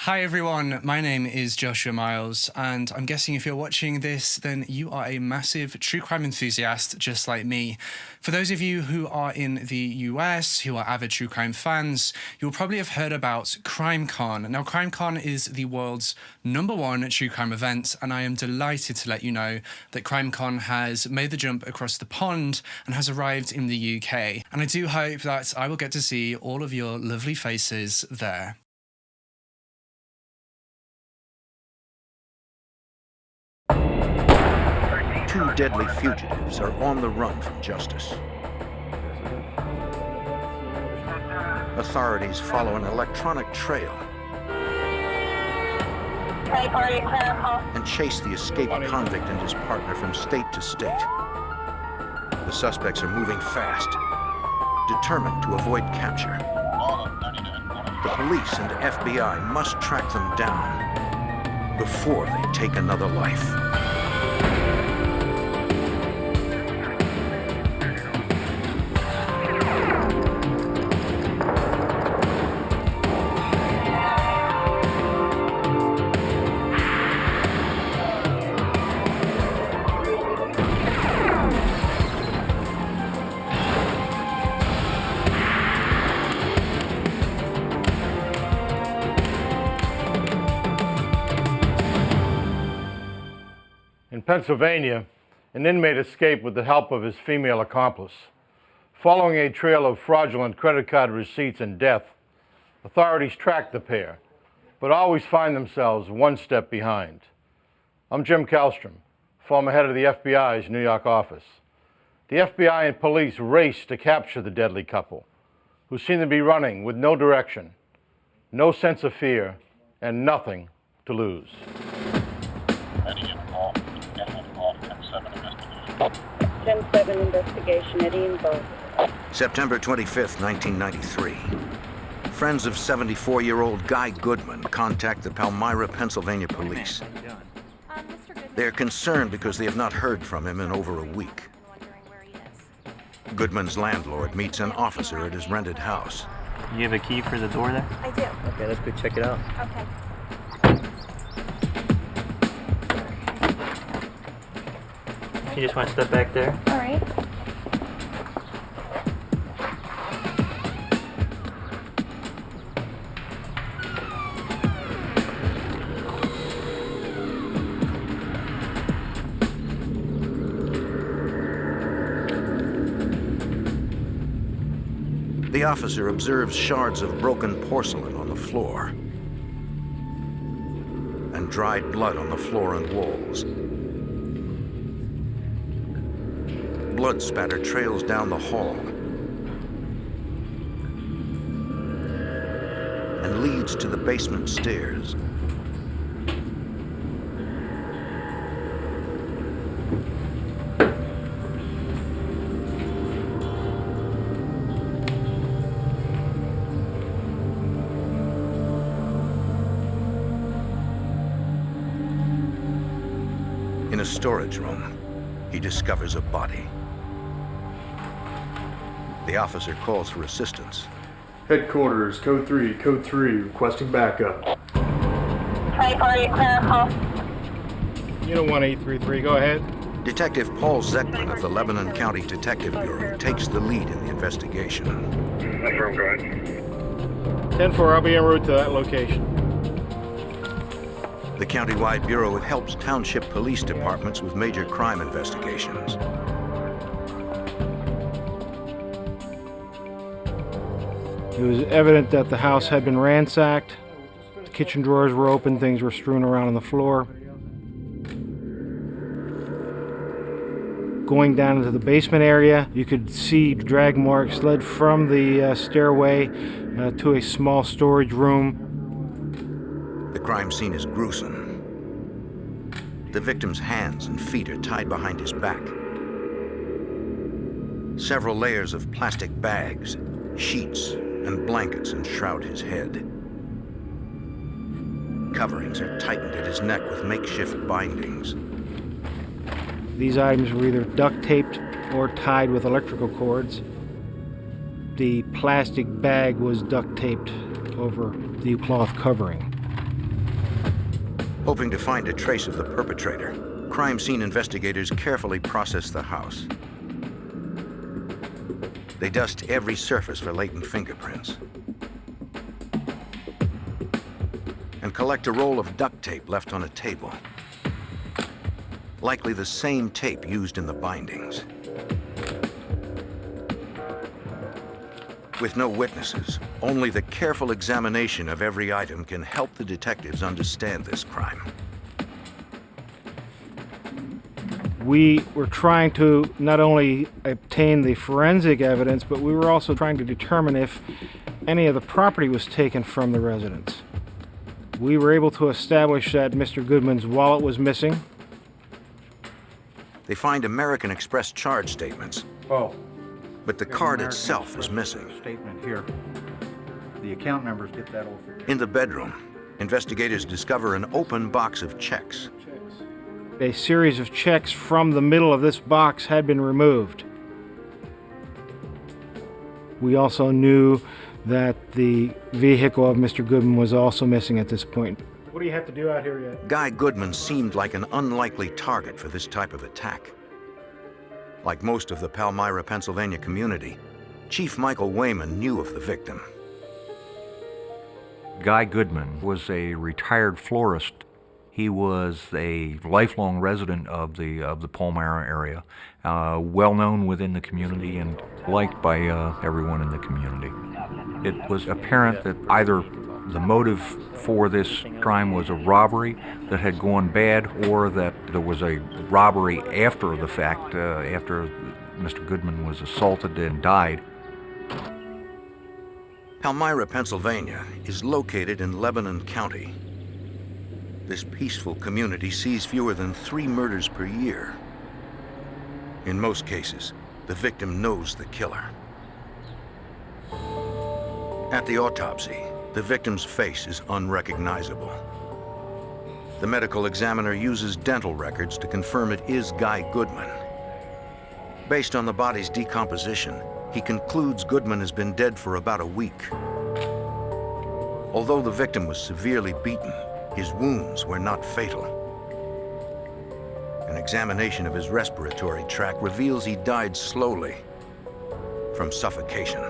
Hi everyone, my name is Joshua Miles, and I'm guessing if you're watching this, then you are a massive true crime enthusiast just like me. For those of you who are in the US, who are avid true crime fans, you'll probably have heard about CrimeCon. Now, CrimeCon is the world's #1 true crime event, and I am delighted to let you know that CrimeCon has made the jump across the pond and has arrived in the UK. And I do hope that I will get to see all of your lovely faces there. Two deadly fugitives are on the run from justice. Authorities follow an electronic trail and chase the escaped convict and his partner from state to state. The suspects are moving fast, determined to avoid capture. The police and FBI must track them down before they take another life. In Pennsylvania, an inmate escaped with the help of his female accomplice. Following a trail of fraudulent credit card receipts and death, authorities tracked the pair, but always find themselves one step behind. I'm Jim Kallstrom, former head of the FBI's New York office. The FBI and police race to capture the deadly couple, who seem to be running with no direction, no sense of fear, and nothing to lose. 10-7 investigation, Eddie involved. September 25th, 1993. Friends of 74-year-old Guy Goodman contact the Palmyra, Pennsylvania police. They're concerned because they have not heard from him in over a week. Goodman's landlord meets an officer at his rented house. You have a key for the door there? I do. Okay, let's go check it out. Okay. You just want to step back there? All right. The officer observes shards of broken porcelain on the floor and dried blood on the floor and walls. Blood spatter trails down the hall and leads to the basement stairs. In a storage room, he discovers a body. The officer calls for assistance. Headquarters, code 3, requesting backup. Tri-party clerical. Unit 1833, go ahead. Detective Paul Zeckman of the Lebanon County Detective Bureau takes the lead in the investigation. Affirm, go ahead. 10-4, I'll be en route to that location. The countywide bureau helps township police departments with major crime investigations. It was evident that the house had been ransacked. The kitchen drawers were open, things were strewn around on the floor. Going down into the basement area, you could see drag marks led from the stairway to a small storage room. The crime scene is gruesome. The victim's hands and feet are tied behind his back. Several layers of plastic bags, sheets, and blankets enshroud his head. Coverings are tightened at his neck with makeshift bindings. These items were either duct taped or tied with electrical cords. The plastic bag was duct taped over the cloth covering. Hoping to find a trace of the perpetrator, crime scene investigators carefully process the house. They dust every surface for latent fingerprints and collect a roll of duct tape left on a table. Likely the same tape used in the bindings. With no witnesses, only the careful examination of every item can help the detectives understand this crime. We were trying to not only obtain the forensic evidence, but we were also trying to determine if any of the property was taken from the residence. We were able to establish that Mr. Goodman's wallet was missing. They find American Express charge statements, Oh. but the card itself is missing. Statement here. The account numbers get that all figured. In the bedroom, investigators discover an open box of checks. A series of checks from the middle of this box had been removed. We also knew that the vehicle of Mr. Goodman was also missing at this point. What do you have to do out here yet? Guy Goodman seemed like an unlikely target for this type of attack. Like most of the Palmyra, Pennsylvania community, Chief Michael Wayman knew of the victim. Guy Goodman was a retired florist. He was a lifelong resident of the Palmyra area, well known within the community and liked by everyone in the community. It was apparent that either the motive for this crime was a robbery that had gone bad, or that there was a robbery after the fact, after Mr. Goodman was assaulted and died. Palmyra, Pennsylvania is located in Lebanon County. This peaceful community sees fewer than 3 murders per year. In most cases, the victim knows the killer. At the autopsy, the victim's face is unrecognizable. The medical examiner uses dental records to confirm it is Guy Goodman. Based on the body's decomposition, he concludes Goodman has been dead for about a week. Although the victim was severely beaten, his wounds were not fatal. An examination of his respiratory tract reveals he died slowly from suffocation.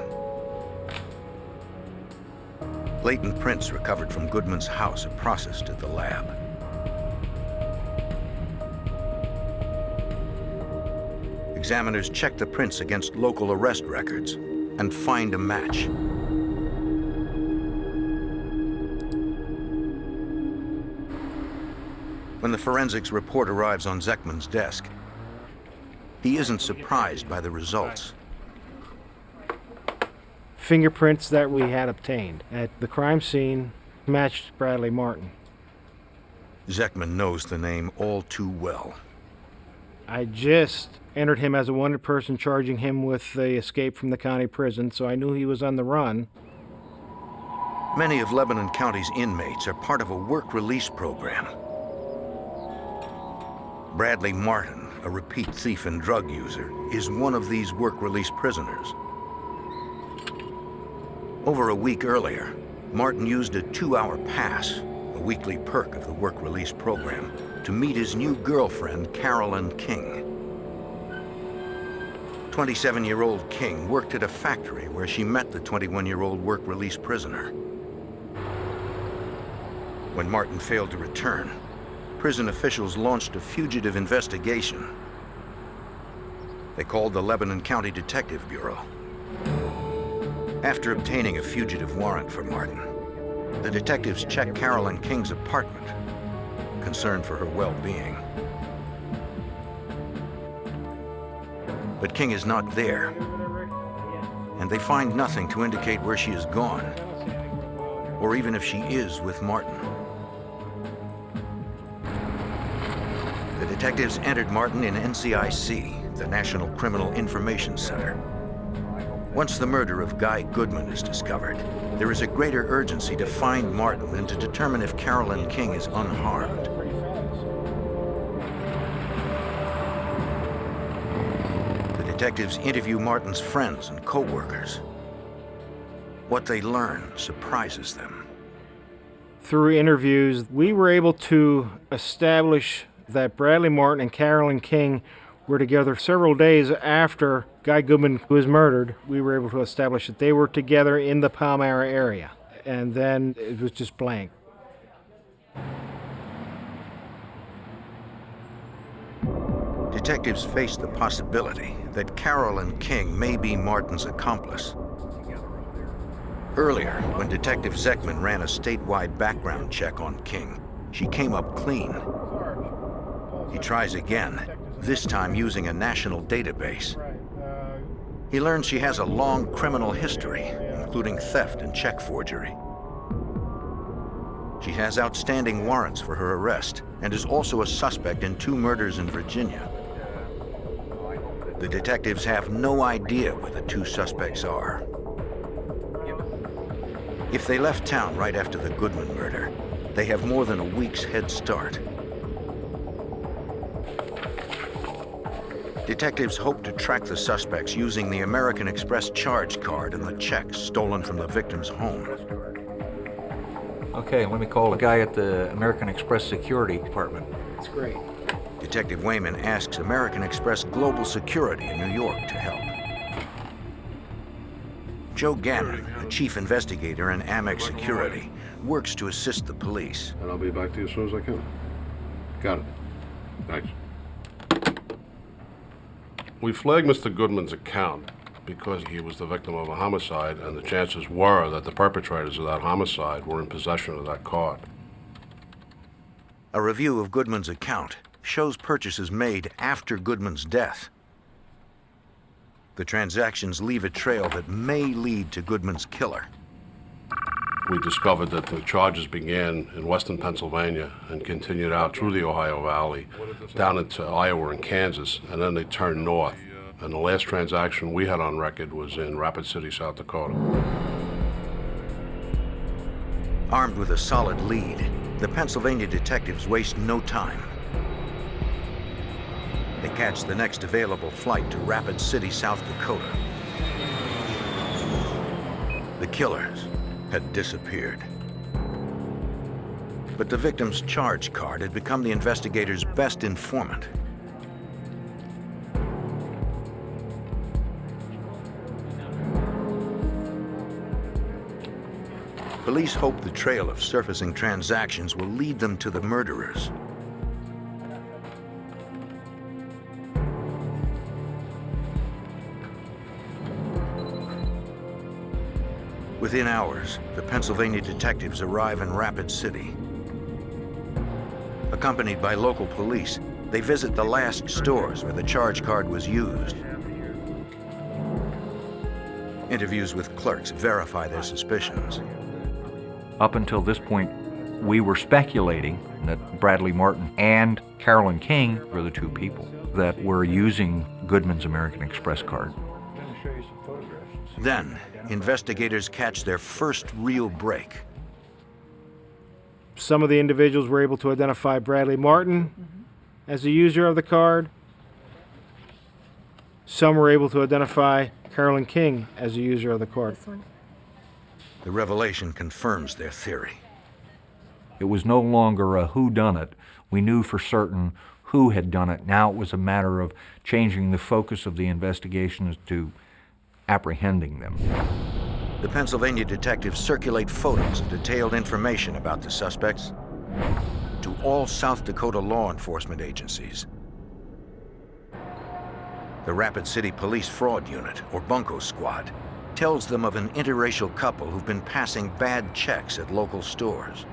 Latent prints recovered from Goodman's house are processed at the lab. Examiners check the prints against local arrest records and find a match. When the forensics report arrives on Zekman's desk, he isn't surprised by the results. Fingerprints that we had obtained at the crime scene matched Bradley Martin. Zekman knows the name all too well. I just entered him as a wanted person, charging him with the escape from the county prison, so I knew he was on the run. Many of Lebanon County's inmates are part of a work release program. Bradley Martin, a repeat thief and drug user, is one of these work release prisoners. Over a week earlier, Martin used a 2-hour pass, a weekly perk of the work release program, to meet his new girlfriend, Carolyn King. 27-year-old King worked at a factory where she met the 21-year-old work release prisoner. When Martin failed to return, prison officials launched a fugitive investigation. They called the Lebanon County Detective Bureau. After obtaining a fugitive warrant for Martin, the detectives checked Carolyn King's apartment, concerned for her well-being. But King is not there, and they find nothing to indicate where she is gone, or even if she is with Martin. The detectives entered Martin in NCIC, the National Criminal Information Center. Once the murder of Guy Goodman is discovered, there is a greater urgency to find Martin and to determine if Carolyn King is unharmed. The detectives interview Martin's friends and co-workers. What they learn surprises them. through interviews, we were able to establish that Bradley Martin and Carolyn King were together several days after Guy Goodman was murdered. We were able to establish that they were together in the Palmyra area. And then it was just blank. Detectives face the possibility that Carolyn King may be Martin's accomplice. Earlier, when Detective Zeckman ran a statewide background check on King, she came up clean. He tries again, this time using a national database. He learns she has a long criminal history, including theft and check forgery. She has outstanding warrants for her arrest and is also a suspect in 2 murders in Virginia. The detectives have no idea where the 2 suspects are. If they left town right after the Goodman murder, they have more than a week's head start. Detectives hope to track the suspects using the American Express charge card and the checks stolen from the victim's home. Okay, let me call the guy at the American Express Security Department. That's great. Detective Wayman asks American Express Global Security in New York to help. Joe Gannon, the chief investigator in Amex Security, works to assist the police. And I'll be back to you as soon as I can. Got it. Thanks. We flagged Mr. Goodman's account because he was the victim of a homicide, and the chances were that the perpetrators of that homicide were in possession of that card. A review of Goodman's account shows purchases made after Goodman's death. The transactions leave a trail that may lead to Goodman's killer. We discovered that the charges began in western Pennsylvania and continued out through the Ohio Valley, down into Iowa and Kansas, and then they turned north. And the last transaction we had on record was in Rapid City, South Dakota. Armed with a solid lead, the Pennsylvania detectives waste no time. They catch the next available flight to Rapid City, South Dakota. The killers had disappeared. But the victim's charge card had become the investigators' best informant. Police hope the trail of surfacing transactions will lead them to the murderers. Within hours, the Pennsylvania detectives arrive in Rapid City. Accompanied by local police, they visit the last stores where the charge card was used. Interviews with clerks verify their suspicions. Up until this point, we were speculating that Bradley Martin and Carolyn King were the 2 people that were using Goodman's American Express card. Then, investigators catch their first real break. Some of the individuals were able to identify Bradley Martin as the user of the card. Some were able to identify Carolyn King as the user of the card. The revelation confirms their theory. It was no longer a whodunit. We knew for certain who had done it. Now it was a matter of changing the focus of the investigation to apprehending them. The Pennsylvania detectives circulate photos and detailed information about the suspects to all South Dakota law enforcement agencies. The Rapid City Police Fraud Unit, or Bunko Squad, tells them of an interracial couple who've been passing bad checks at local stores.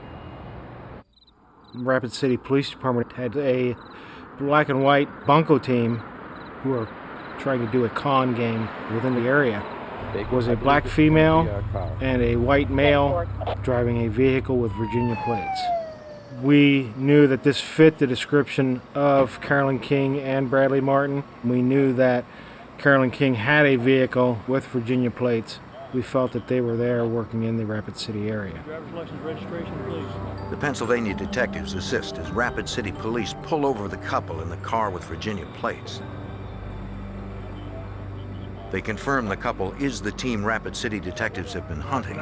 Rapid City Police Department had a black and white bunco team who are trying to do a con game within the area. It was a black female and a white male driving a vehicle with Virginia plates. We knew that this fit the description of Carolyn King and Bradley Martin. We knew that Carolyn King had a vehicle with Virginia plates. We felt that they were there working in the Rapid City area. Driver's license registration, please. The Pennsylvania detectives assist as Rapid City police pull over the couple in the car with Virginia plates. They confirm the couple is the team Rapid City detectives have been hunting,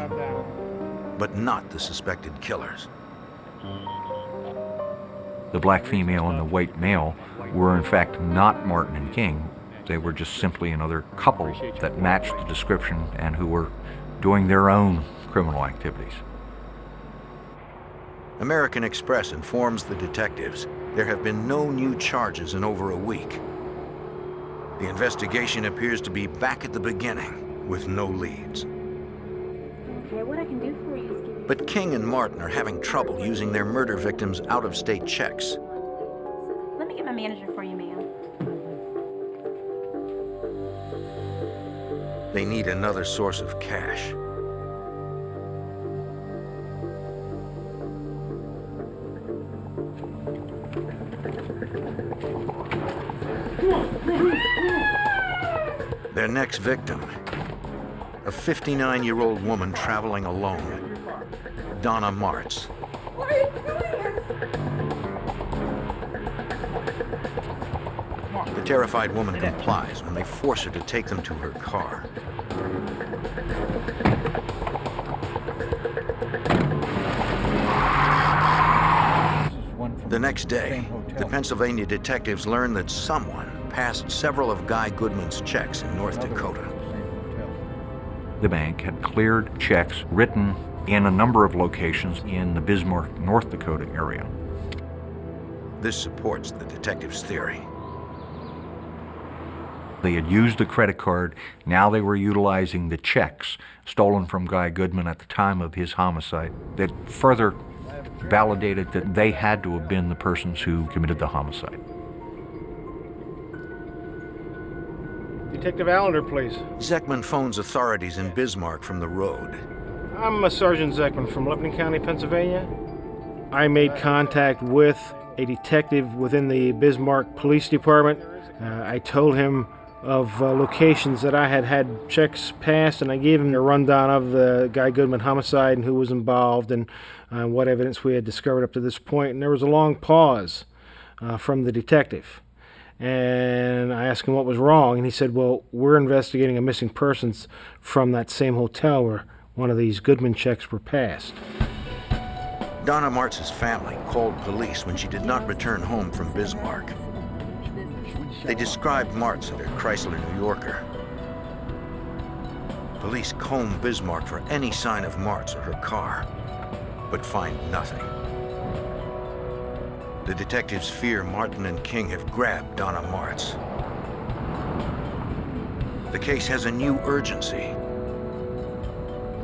but not the suspected killers. The black female and the white male were in fact not Martin and King. They were just simply another couple that matched the description and who were doing their own criminal activities. American Express informs the detectives there have been no new charges in over a week. The investigation appears to be back at the beginning with no leads. Okay, what I can do for you is give you... But King and Martin are having trouble using their murder victims' out-of-state checks. Let me get my manager for you, ma'am. They need another source of cash. Their next victim, a 59-year-old woman traveling alone, Donna Martz. Why are you doing this? The terrified woman complies when they force her to take them to her car. The next day, the Pennsylvania detectives learn that someone passed several of Guy Goodman's checks in North Dakota. The bank had cleared checks written in a number of locations in the Bismarck, North Dakota area. This supports the detectives' theory. They had used the credit card, now they were utilizing the checks stolen from Guy Goodman at the time of his homicide that further validated that they had to have been the persons who committed the homicide. Detective Allender, please. Zeckman phones authorities in Bismarck from the road. I'm Sergeant Zeckman from Lebanon County, Pennsylvania. I made contact with a detective within the Bismarck Police Department. I told him of locations that I had checks passed, and I gave him a rundown of the Guy Goodman homicide and who was involved and what evidence we had discovered up to this point. And there was a long pause from the detective. And I asked him what was wrong, and he said, well, we're investigating a missing persons from that same hotel where one of these Goodman checks were passed. Donna Martz's family called police when she did not return home from Bismarck. They described Martz and her Chrysler New Yorker. Police comb Bismarck for any sign of Martz or her car, but find nothing. The detectives fear Martin and King have grabbed Donna Martz. The case has a new urgency.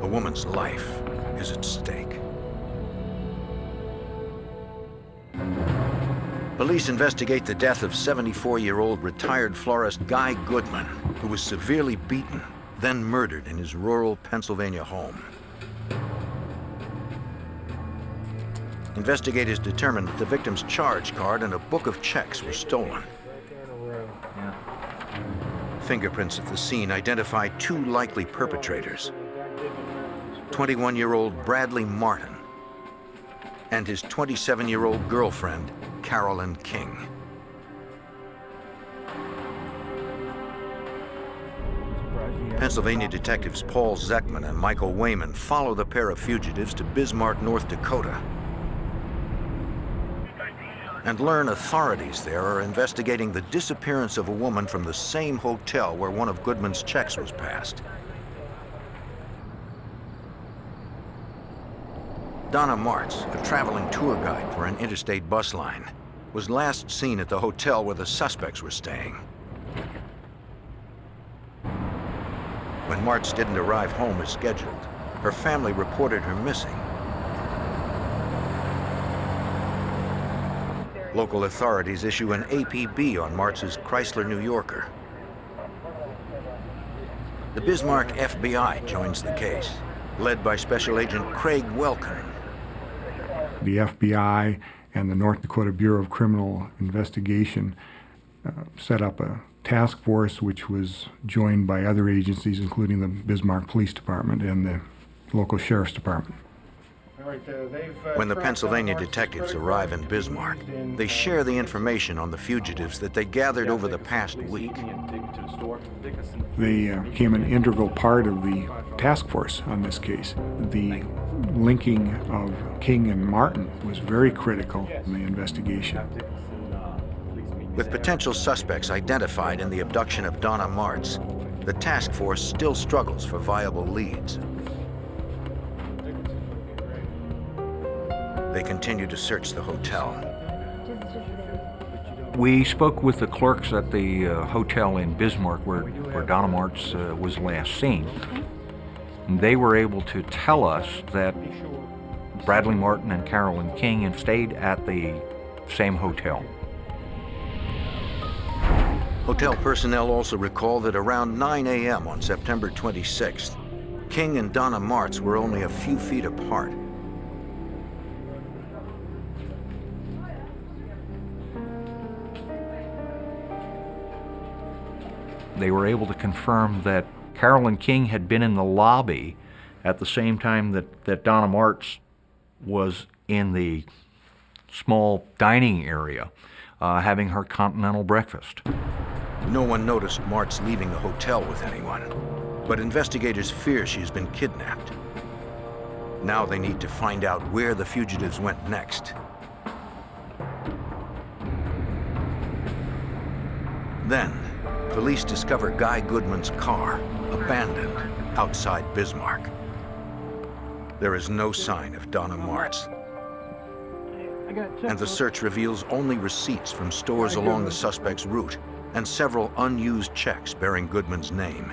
A woman's life is at stake. Police investigate the death of 74-year-old retired florist Guy Goodman, who was severely beaten, then murdered in his rural Pennsylvania home. Investigators determined that the victim's charge card and a book of checks were stolen. Fingerprints at the scene identify two likely perpetrators: 21-year-old Bradley Martin and his 27-year-old girlfriend, Carolyn King. Pennsylvania detectives Paul Zeckman and Michael Wayman follow the pair of fugitives to Bismarck, North Dakota, and learn authorities there are investigating the disappearance of a woman from the same hotel where one of Goodman's checks was passed. Donna Martz, a traveling tour guide for an interstate bus line, was last seen at the hotel where the suspects were staying. When Martz didn't arrive home as scheduled, her family reported her missing. Local authorities issue an APB on Martz's Chrysler New Yorker. The Bismarck FBI joins the case, led by Special Agent Craig Welkin. The FBI and the North Dakota Bureau of Criminal Investigation set up a task force which was joined by other agencies, including the Bismarck Police Department and the local Sheriff's Department. When the Pennsylvania detectives arrive in Bismarck, they share the information on the fugitives that they gathered over the past week. They became an integral part of the task force on this case. The linking of King and Martin was very critical in the investigation. With potential suspects identified in the abduction of Donna Martz, the task force still struggles for viable leads. They continue to search the hotel. We spoke with the clerks at the hotel in Bismarck where Donna Martz was last seen. And they were able to tell us that Bradley Martin and Carolyn King had stayed at the same hotel. Hotel personnel also recall that around 9 a.m. on September 26th, King and Donna Martz were only a few feet apart. They were able to confirm that Carolyn King had been in the lobby at the same time that Donna Martz was in the small dining area having her continental breakfast. No one noticed Martz leaving the hotel with anyone, but investigators fear she's been kidnapped. Now they need to find out where the fugitives went next. Then, police discover Guy Goodman's car, abandoned, outside Bismarck. There is no sign of Donna Martz. And the search reveals only receipts from stores along the suspect's route and several unused checks bearing Goodman's name.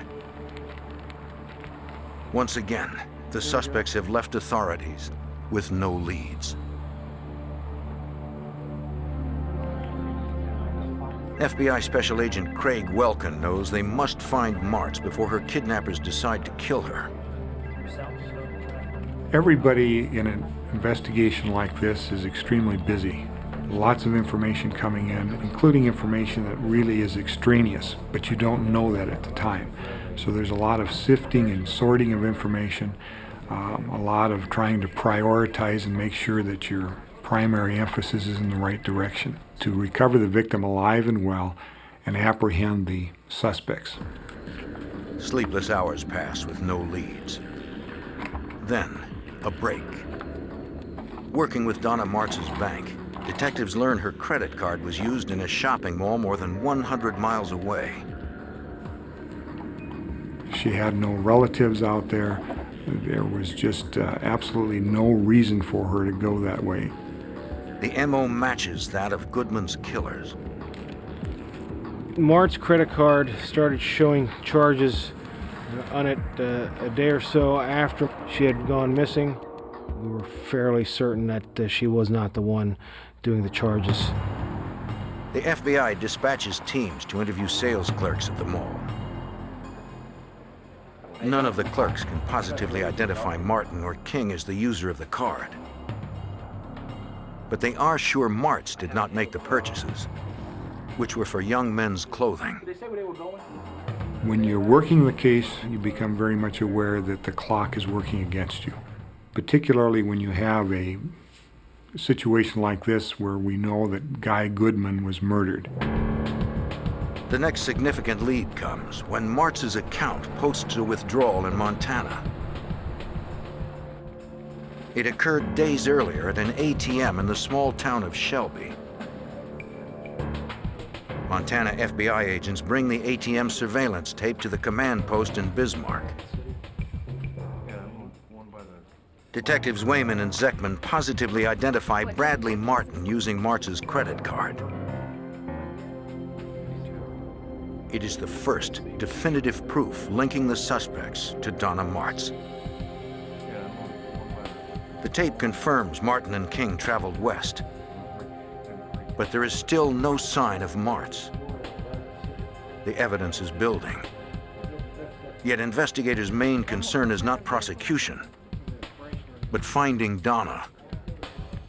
Once again, the suspects have left authorities with no leads. FBI Special Agent Craig Welkin knows they must find Martz before her kidnappers decide to kill her. Everybody in an investigation like this is extremely busy. Lots of information coming in, including information that really is extraneous, but you don't know that at the time. So there's a lot of sifting and sorting of information, a lot of trying to prioritize and make sure that your primary emphasis is in the right direction to recover the victim alive and well and apprehend the suspects. Sleepless hours pass with no leads. Then, a break. Working with Donna Martz's bank, detectives learn her credit card was used in a shopping mall more than 100 miles away. She had no relatives out there. There was just absolutely no reason for her to go that way. The MO matches that of Goodman's killers. Mart's credit card started showing charges on it a day or so after she had gone missing. We were fairly certain that she was not the one doing the charges. The FBI dispatches teams to interview sales clerks at the mall. None of the clerks can positively identify Martin or King as the user of the card. But they are sure Martz did not make the purchases, which were for young men's clothing. When you're working the case, you become very much aware that the clock is working against you, particularly when you have a situation like this where we know that Guy Goodman was murdered. The next significant lead comes when Martz's account posts a withdrawal in Montana. It occurred days earlier at an ATM in the small town of Shelby. Montana FBI agents bring the ATM surveillance tape to the command post in Bismarck. Detectives Wayman and Zeckman positively identify Bradley Martin using Martz's credit card. It is the first definitive proof linking the suspects to Donna Martz. The tape confirms Martin and King traveled west, but there is still no sign of Martz. The evidence is building. Yet investigators' main concern is not prosecution, but finding Donna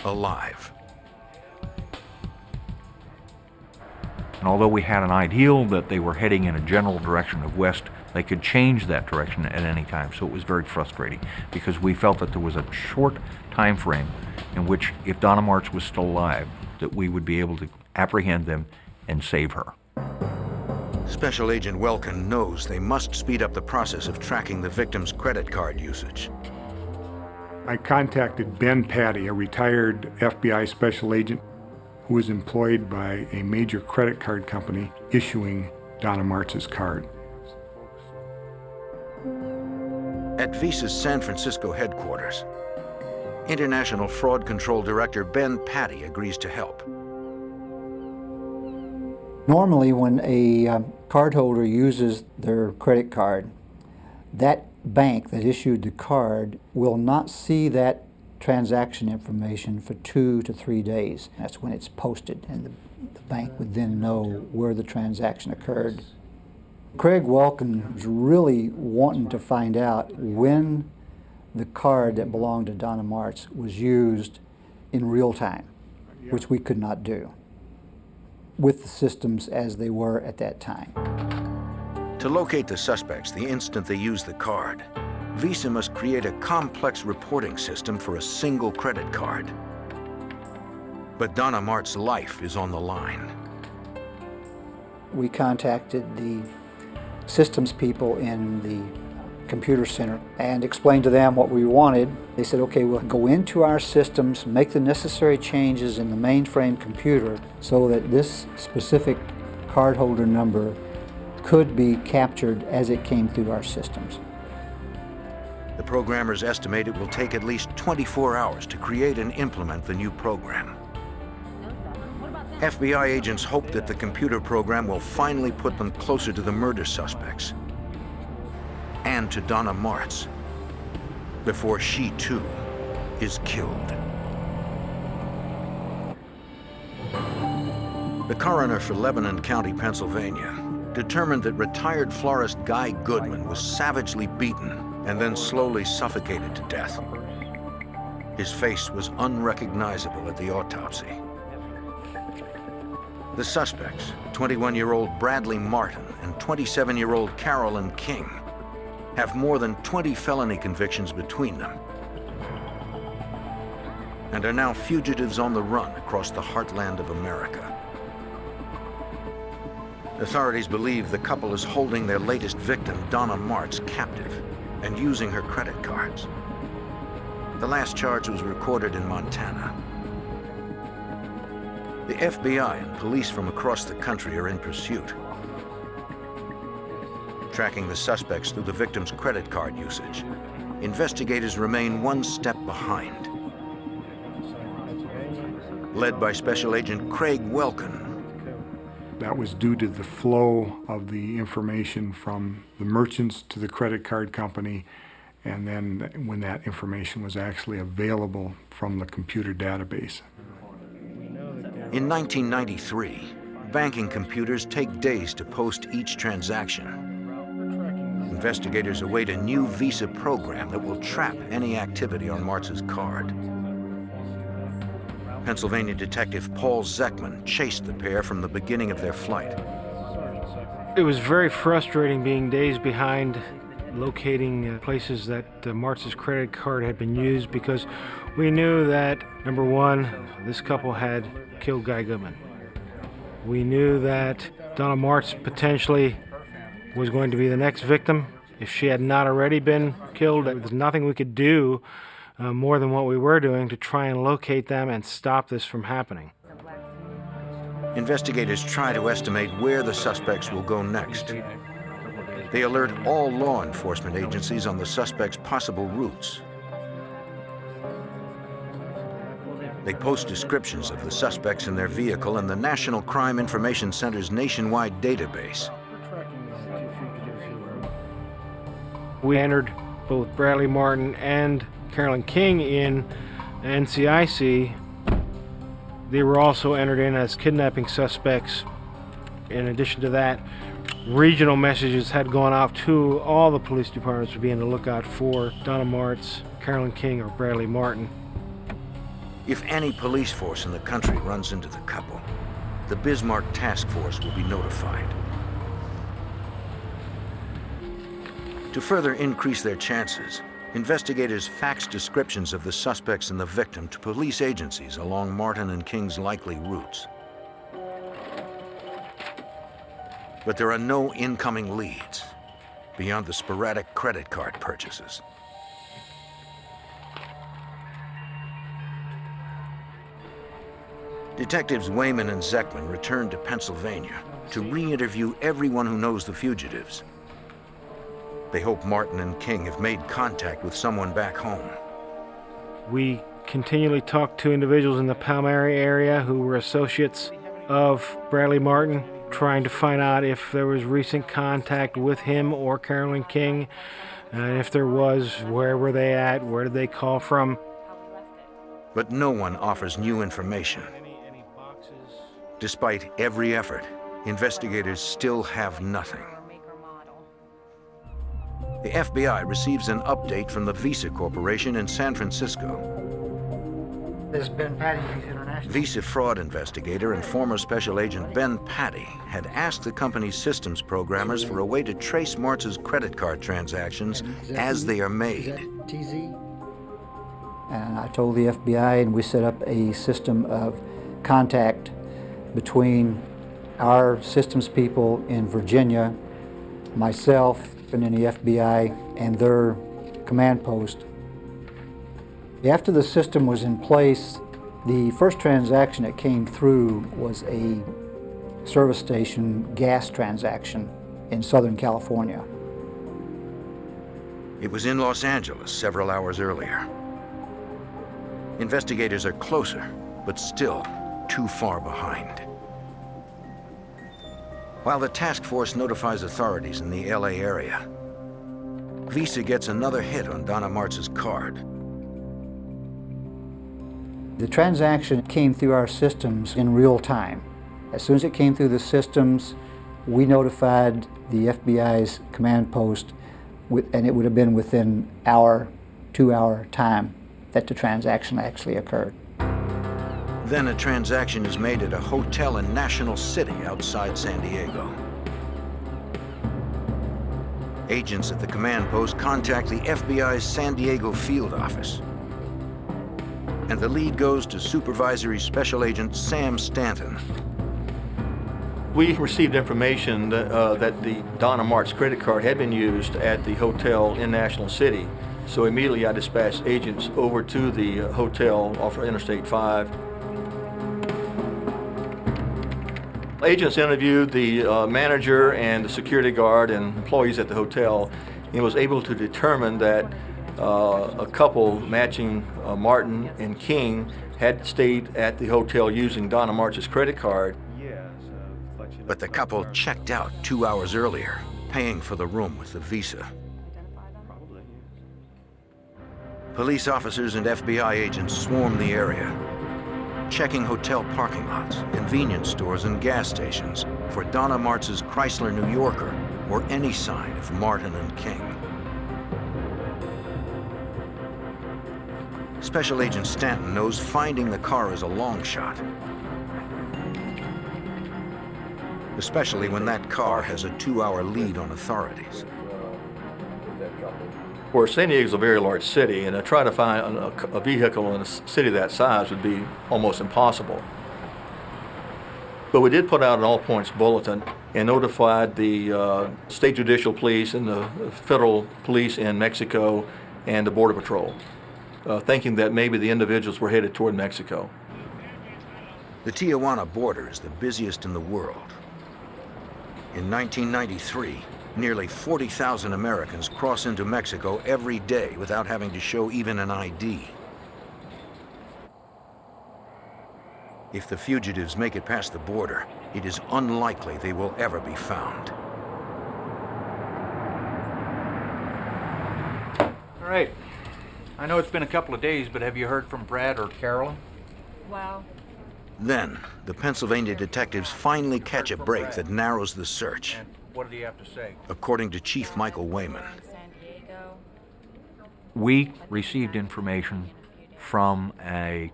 alive. And although we had an ideal that they were heading in a general direction of west, they could change that direction at any time. So it was very frustrating because we felt that there was a short time frame in which, if Donna Martz was still alive, that we would be able to apprehend them and save her. Special Agent Welkin knows they must speed up the process of tracking the victim's credit card usage. I contacted Ben Patty, a retired FBI special agent who was employed by a major credit card company issuing Donna Martz's card. At Visa's San Francisco headquarters, International Fraud Control Director Ben Patty agrees to help. Normally, when a cardholder uses their credit card, that bank that issued the card will not see that transaction information for 2 to 3 days. That's when it's posted, and the bank would then know where the transaction occurred. Craig Welkin was really wanting to find out when the card that belonged to Donna Martz was used in real time, which we could not do with the systems as they were at that time. To locate the suspects the instant they use the card, Visa must create a complex reporting system for a single credit card. But Donna Martz's life is on the line. We contacted the systems people in the computer center and explained to them what we wanted. They said, okay, we'll go into our systems, make the necessary changes in the mainframe computer so that this specific cardholder number could be captured as it came through our systems. The programmers estimate it will take at least 24 hours to create and implement the new program. FBI agents hope that the computer program will finally put them closer to the murder suspects and to Donna Martz before she too is killed. The coroner for Lebanon County, Pennsylvania, determined that retired florist Guy Goodman was savagely beaten and then slowly suffocated to death. His face was unrecognizable at the autopsy. The suspects, 21-year-old Bradley Martin and 27-year-old Carolyn King, have more than 20 felony convictions between them and are now fugitives on the run across the heartland of America. Authorities believe the couple is holding their latest victim, Donna Martz, captive and using her credit cards. The last charge was recorded in Montana. The FBI and police from across the country are in pursuit, tracking the suspects through the victim's credit card usage. Investigators remain one step behind. Led by Special Agent Craig Welkin. That was due to the flow of the information from the merchants to the credit card company, and then when that information was actually available from the computer database. In 1993, banking computers take days to post each transaction. Investigators await a new Visa program that will trap any activity on Martz's card. Pennsylvania detective Paul Zeckman chased the pair from the beginning of their flight. It was very frustrating being days behind locating places that Martz's credit card had been used, because we knew that, number one, this couple had killed Guy Goodman. We knew that Donna Martz potentially was going to be the next victim. If she had not already been killed, there was nothing we could do more than what we were doing to try and locate them and stop this from happening. Investigators try to estimate where the suspects will go next. They alert all law enforcement agencies on the suspects' possible routes. They post descriptions of the suspects in their vehicle in the National Crime Information Center's nationwide database. We entered both Bradley Martin and Carolyn King in NCIC. They were also entered in as kidnapping suspects. In addition to that, regional messages had gone out to all the police departments to be on the lookout for Donna Martz, Carolyn King, or Bradley Martin. If any police force in the country runs into the couple, the Bismarck task force will be notified. To further increase their chances, investigators fax descriptions of the suspects and the victim to police agencies along Martin and King's likely routes. But there are no incoming leads beyond the sporadic credit card purchases. Detectives Wayman and Zeckman returned to Pennsylvania to re-interview everyone who knows the fugitives. They hope Martin and King have made contact with someone back home. We continually talked to individuals in the Palmyra area who were associates of Bradley Martin, trying to find out if there was recent contact with him or Carolyn King, and if there was, where were they at, where did they call from. But no one offers new information. Despite every effort, investigators still have nothing. The FBI receives an update from the Visa Corporation in San Francisco. This is Ben Patty, Visa International. Visa fraud investigator and former special agent Ben Patty had asked the company's systems programmers for a way to trace Martz's credit card transactions as they are made. And I told the FBI, and we set up a system of contact between our systems people in Virginia, myself, and in the FBI, and their command post. After the system was in place, the first transaction that came through was a service station gas transaction in Southern California. It was in Los Angeles several hours earlier. Investigators are closer, but still too far behind. While the task force notifies authorities in the LA area, Visa gets another hit on Donna Martz's card. The transaction came through our systems in real time. As soon as it came through the systems, we notified the FBI's command post, and it would have been within our 2-hour time that the transaction actually occurred. Then a transaction is made at a hotel in National City outside San Diego. Agents at the command post contact the FBI's San Diego field office. And the lead goes to Supervisory Special Agent Sam Stanton. We received information that the Donna Martz credit card had been used at the hotel in National City. So immediately I dispatched agents over to the hotel off of Interstate 5. Agents interviewed the manager and the security guard and employees at the hotel and was able to determine that a couple matching Martin and King had stayed at the hotel using Donna Martz's credit card. But the couple checked out 2 hours earlier, paying for the room with the Visa. Police officers and FBI agents swarm the area, checking hotel parking lots, convenience stores, and gas stations for Donna Martz's Chrysler New Yorker or any sign of Martin and King. Special Agent Stanton knows finding the car is a long shot, especially when that car has a 2-hour lead on authorities. Where San Diego's a very large city, and to try to find a vehicle in a city that size would be almost impossible. But we did put out an all-points bulletin and notified the state judicial police and the federal police in Mexico and the Border Patrol, thinking that maybe the individuals were headed toward Mexico. The Tijuana border is the busiest in the world. In 1993, nearly 40,000 Americans cross into Mexico every day without having to show even an ID. If the fugitives make it past the border, it is unlikely they will ever be found. All right. I know it's been a couple of days, but have you heard from Brad or Carolyn? Well, Then, the Pennsylvania detectives finally catch a break that narrows the search. What did he have to say? According to Chief Michael Wayman, We received information from an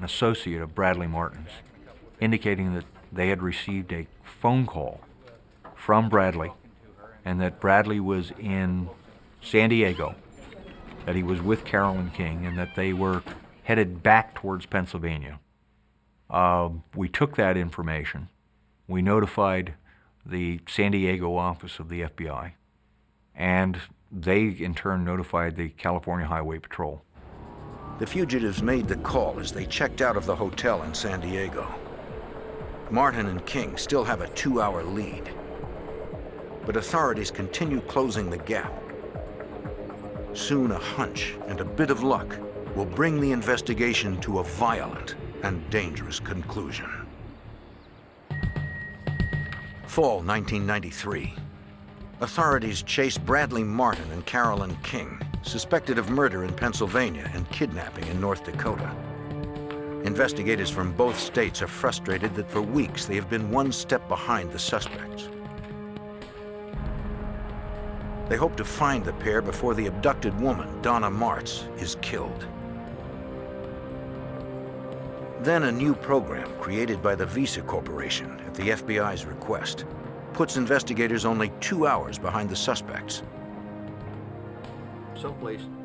associate of Bradley Martin's, indicating that they had received a phone call from Bradley, and that Bradley was in San Diego, that he was with Carolyn King, and that they were headed back towards Pennsylvania. We took that information. We notified the San Diego office of the FBI, and they in turn notified the California Highway Patrol. The fugitives made the call as they checked out of the hotel in San Diego. Martin and King still have a 2-hour lead, but authorities continue closing the gap. Soon a hunch and a bit of luck will bring the investigation to a violent and dangerous conclusion. Fall 1993. Authorities chase Bradley Martin and Carolyn King, suspected of murder in Pennsylvania and kidnapping in North Dakota. Investigators from both states are frustrated that for weeks they have been one step behind the suspects. They hope to find the pair before the abducted woman, Donna Martz, is killed. Then a new program created by the Visa Corporation at the FBI's request puts investigators only 2 hours behind the suspects.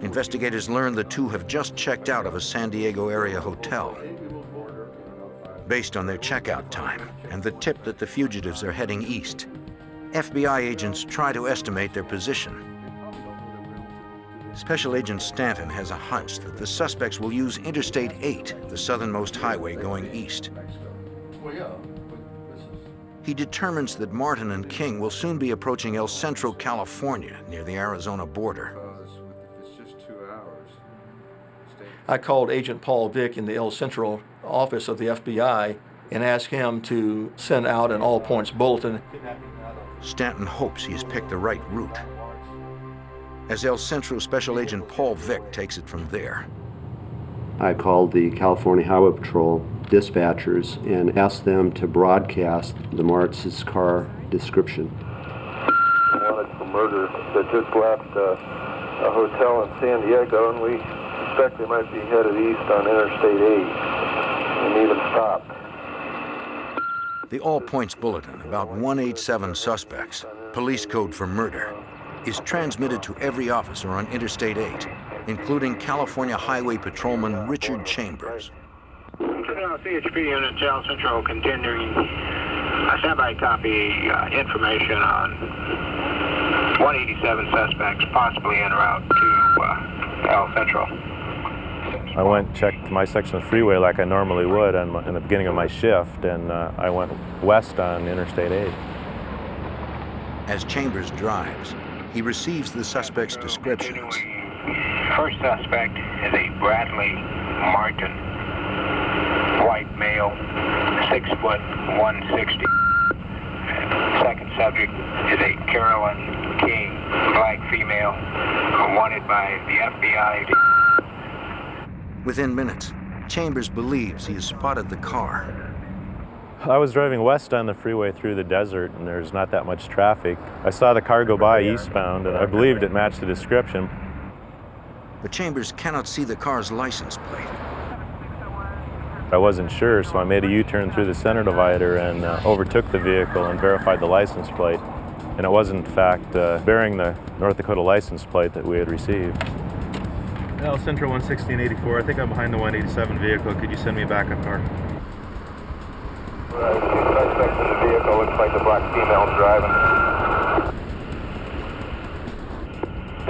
Investigators learn the two have just checked out of a San Diego area hotel. Based on their checkout time and the tip that the fugitives are heading east, FBI agents try to estimate their position. Special Agent Stanton has a hunch that the suspects will use Interstate 8, the southernmost highway going east. He determines that Martin and King will soon be approaching El Centro, California, near the Arizona border. I called Agent Paul Vick in the El Centro office of the FBI and asked him to send out an all-points bulletin. Stanton hopes he has picked the right route, as El Centro Special Agent Paul Vick takes it from there. I called the California Highway Patrol dispatchers and asked them to broadcast the Martz's car description. Wanted for murder that just left a hotel in San Diego, and we suspect they might be headed east on Interstate 8 and even stopped. The all-points bulletin about 187 suspects, police code for murder, is transmitted to every officer on Interstate 8, including California Highway Patrolman Richard Chambers. CHP unit El Centro continuing standby copy information on 187 suspects possibly en route to El Centro. I went and checked my section of the freeway like I normally would in the beginning of my shift, and I went west on Interstate 8. As Chambers drives, he receives the suspect's descriptions. First suspect is a Bradley Martin, white male, 6 foot 160. Second subject is a Carolyn King, black female, wanted by the FBI. Within minutes, Chambers believes he has spotted the car. I was driving west on the freeway through the desert, and there's not that much traffic. I saw the car go by eastbound, and I believed it matched the description. But Chambers cannot see the car's license plate. I wasn't sure, so I made a U-turn through the center divider and overtook the vehicle and verified the license plate. And it was, in fact, bearing the North Dakota license plate that we had received. El Centro 160 and 84. I think I'm behind the 187 vehicle. Could you send me a backup car? Suspect in the vehicle looks like the black female driving.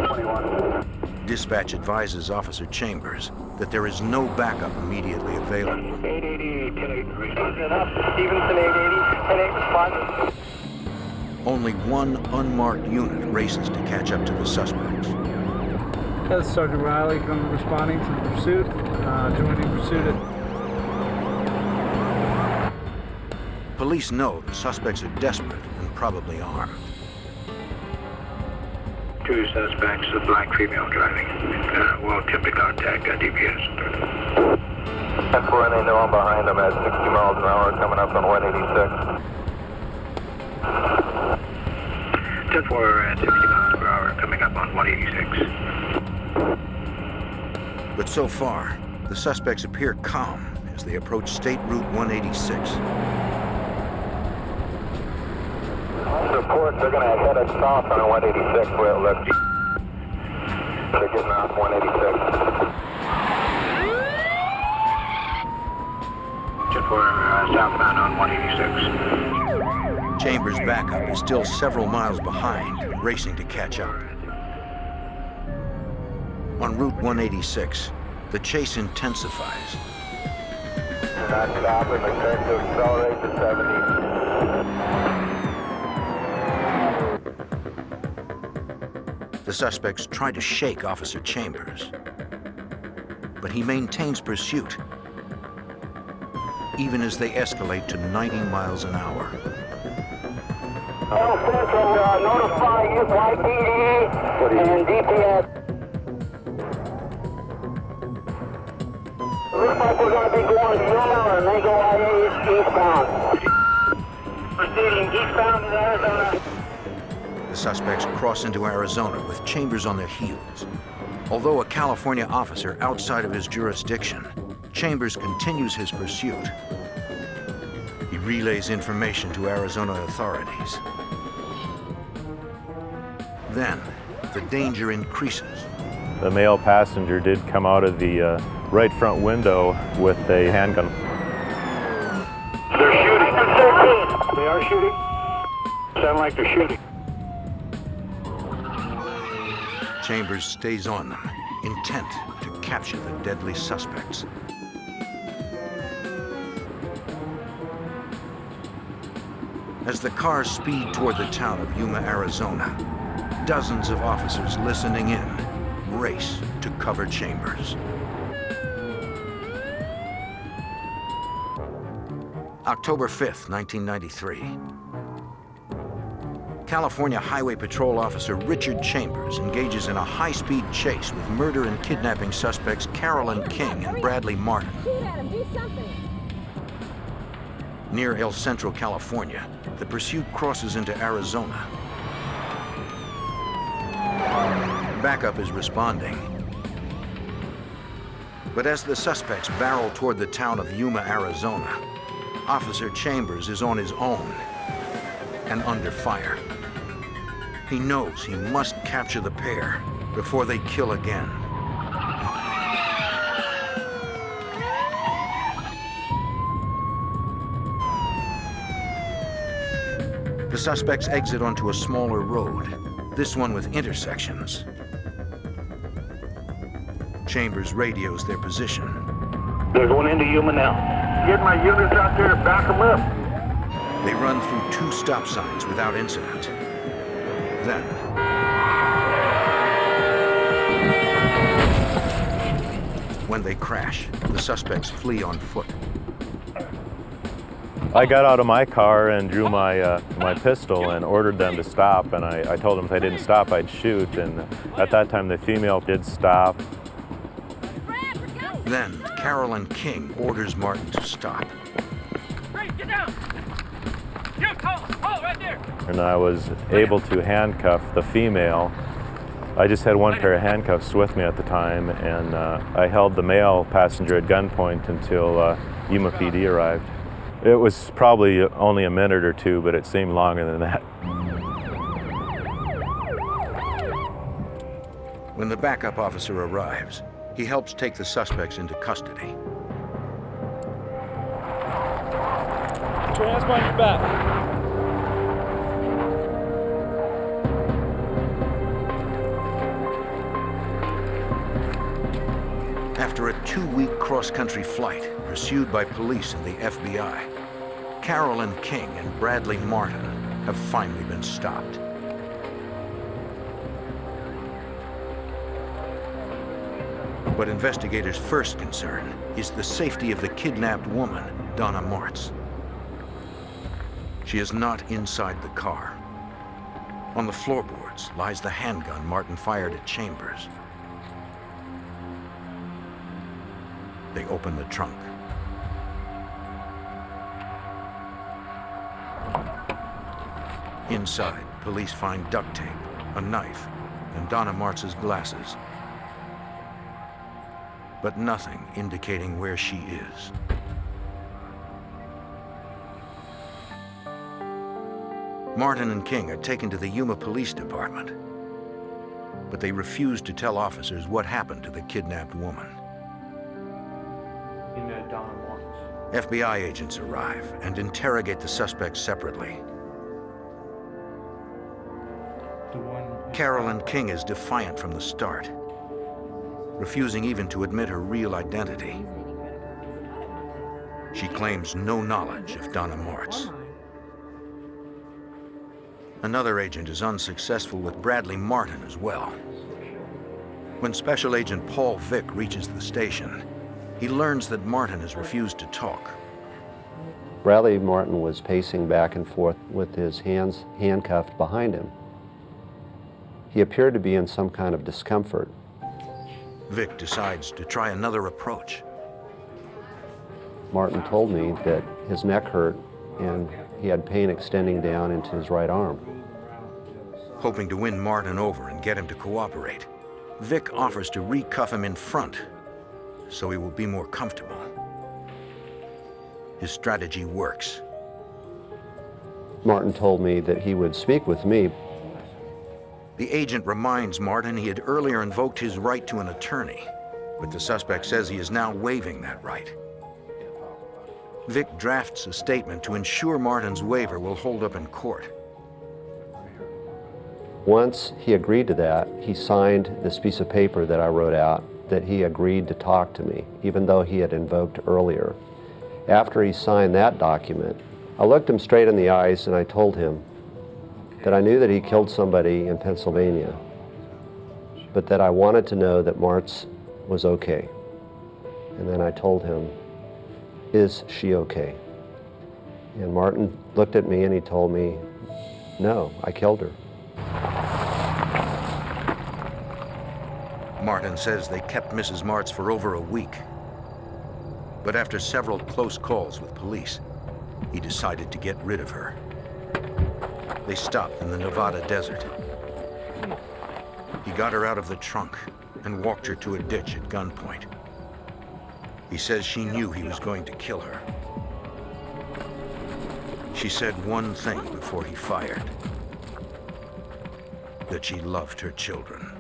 21. Dispatch advises Officer Chambers that there is no backup immediately available. 880, 10-8, responding. Stevenson 880, 10-8, responding. Only one unmarked unit races to catch up to the suspects. That's Sergeant Riley responding to the pursuit, joining pursuit. Police know the suspects are desperate and probably armed. 2 suspects, a black female driving. We'll attempt to contact DPS. 10-4, and they know I'm behind them at 60 miles an hour coming up on 186. 10-4 at 60 miles per hour coming up on 186. But so far, the suspects appear calm as they approach State Route 186. Report, they're going to head us south on 186 where it looks. They're getting off 186. 10-4 southbound on 186. Chambers' backup is still several miles behind, racing to catch up. On Route 186, The chase intensifies. You're not stopping. Expect to accelerate to 70. The suspects try to shake Officer Chambers, but he maintains pursuit, even as they escalate to 90 miles an hour. Central, notify YPD and DPS. Looks like we're going to be going Yuma and they go eastbound. Proceeding eastbound to Arizona. The suspects cross into Arizona with Chambers on their heels. Although a California officer outside of his jurisdiction, Chambers continues his pursuit. He relays information to Arizona authorities. Then, the danger increases. The male passenger did come out of the right front window with a handgun. They're shooting. They are shooting. Sound like they're shooting. Chambers stays on them, intent to capture the deadly suspects. As the cars speed toward the town of Yuma, Arizona, dozens of officers listening in race to cover Chambers. October 5th, 1993. California Highway Patrol Officer Richard Chambers engages in a high-speed chase with murder and kidnapping suspects Carolyn King and Bradley Martin. Near El Centro, California, the pursuit crosses into Arizona. Backup is responding. But as the suspects barrel toward the town of Yuma, Arizona, Officer Chambers is on his own and under fire. He knows he must capture the pair before they kill again. The suspects exit onto a smaller road, this one with intersections. Chambers radios their position. They're going into Yuma now. Get my units out there to back them up. They run through 2 stop signs without incident. Then, when they crash, the suspects flee on foot. I got out of my car and drew my pistol and ordered them to stop, and I told them if they didn't stop, I'd shoot, and at that time the female did stop. Then, Carolyn King orders Martin to stop. Get down! Right there! And I was able to handcuff the female. I just had one pair of handcuffs with me at the time, and I held the male passenger at gunpoint until Yuma PD arrived. It was probably only a minute or 2, but it seemed longer than that. When the backup officer arrives, he helps take the suspects into custody. Put your hands behind your back. After a 2-week cross-country flight, pursued by police and the FBI, Carolyn King and Bradley Martin have finally been stopped. But investigators' first concern is the safety of the kidnapped woman, Donna Martz. She is not inside the car. On the floorboards lies the handgun Martin fired at Chambers. They open the trunk. Inside, police find duct tape, a knife, and Donna Martz's glasses. But nothing indicating where she is. Martin and King are taken to the Yuma Police Department, but they refuse to tell officers what happened to the kidnapped woman. FBI agents arrive and interrogate the suspects separately. Carolyn King is defiant from the start, refusing even to admit her real identity. She claims no knowledge of Donna Martz. Another agent is unsuccessful with Bradley Martin as well. When Special Agent Paul Vick reaches the station, he learns that Martin has refused to talk. Bradley Martin was pacing back and forth with his hands handcuffed behind him. He appeared to be in some kind of discomfort. Vick decides to try another approach. Martin told me that his neck hurt and he had pain extending down into his right arm. Hoping to win Martin over and get him to cooperate, Vick offers to recuff him in front so he will be more comfortable. His strategy works. Martin told me that he would speak with me. The agent reminds Martin he had earlier invoked his right to an attorney, but the suspect says he is now waiving that right. Vick drafts a statement to ensure Martin's waiver will hold up in court. Once he agreed to that, he signed this piece of paper that I wrote out that he agreed to talk to me, even though he had invoked earlier. After he signed that document, I looked him straight in the eyes and I told him that I knew that he killed somebody in Pennsylvania, but that I wanted to know that Martz was okay. And then I told him, "Is she okay?" And Martin looked at me and he told me, "No, I killed her." Martin says they kept Mrs. Martz for over a week. But after several close calls with police, he decided to get rid of her. They stopped in the Nevada desert. He got her out of the trunk and walked her to a ditch at gunpoint. He says she knew he was going to kill her. She said one thing before he fired: that she loved her children.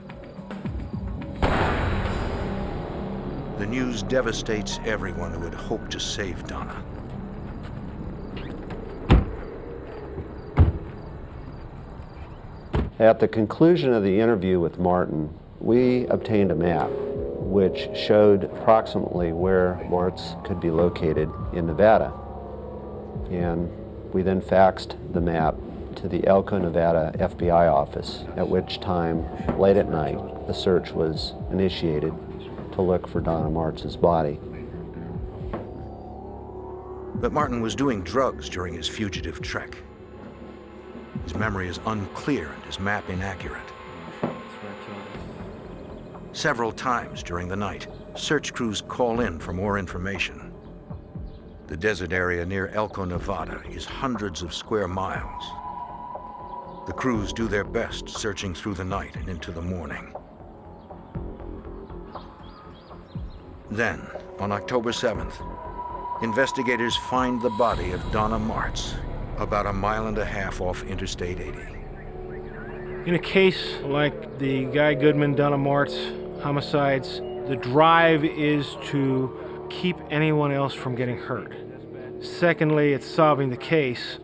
The news devastates everyone who had hoped to save Donna. At the conclusion of the interview with Martin, we obtained a map which showed approximately where Martz could be located in Nevada. And we then faxed the map to the Elko, Nevada FBI office, at which time, late at night, a search was initiated to look for Donna Martz's body. But Martin was doing drugs during his fugitive trek. His memory is unclear and his map inaccurate. Several times during the night, search crews call in for more information. The desert area near Elko, Nevada is hundreds of square miles. The crews do their best searching through the night and into the morning. Then, on October 7th, investigators find the body of Donna Martz about 1.5 miles off Interstate 80. In a case like the Guy Goodman, Donna Martz homicides, the drive is to keep anyone else from getting hurt. Secondly, it's solving the case,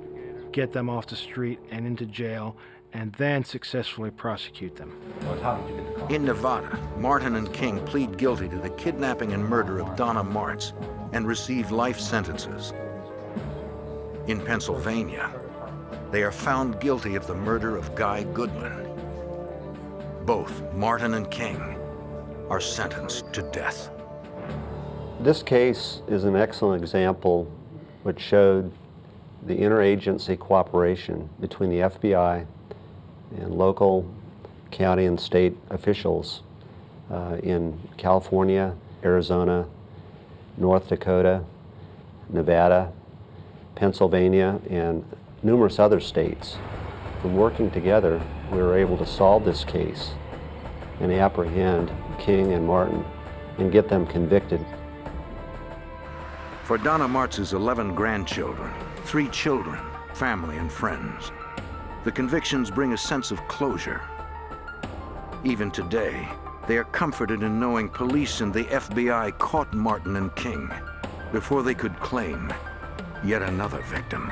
get them off the street and into jail, and then successfully prosecute them. In Nevada, Martin and King plead guilty to the kidnapping and murder of Donna Martz and receive life sentences. In Pennsylvania, they are found guilty of the murder of Guy Goodman. Both Martin and King are sentenced to death. This case is an excellent example which showed the interagency cooperation between the FBI and local county and state officials in California, Arizona, North Dakota, Nevada, Pennsylvania, and numerous other states. From working together, we were able to solve this case and apprehend King and Martin and get them convicted. For Donna Martz's 11 grandchildren, 3 children, family, and friends, the convictions bring a sense of closure. Even today, they are comforted in knowing police and the FBI caught Martin and King before they could claim yet another victim.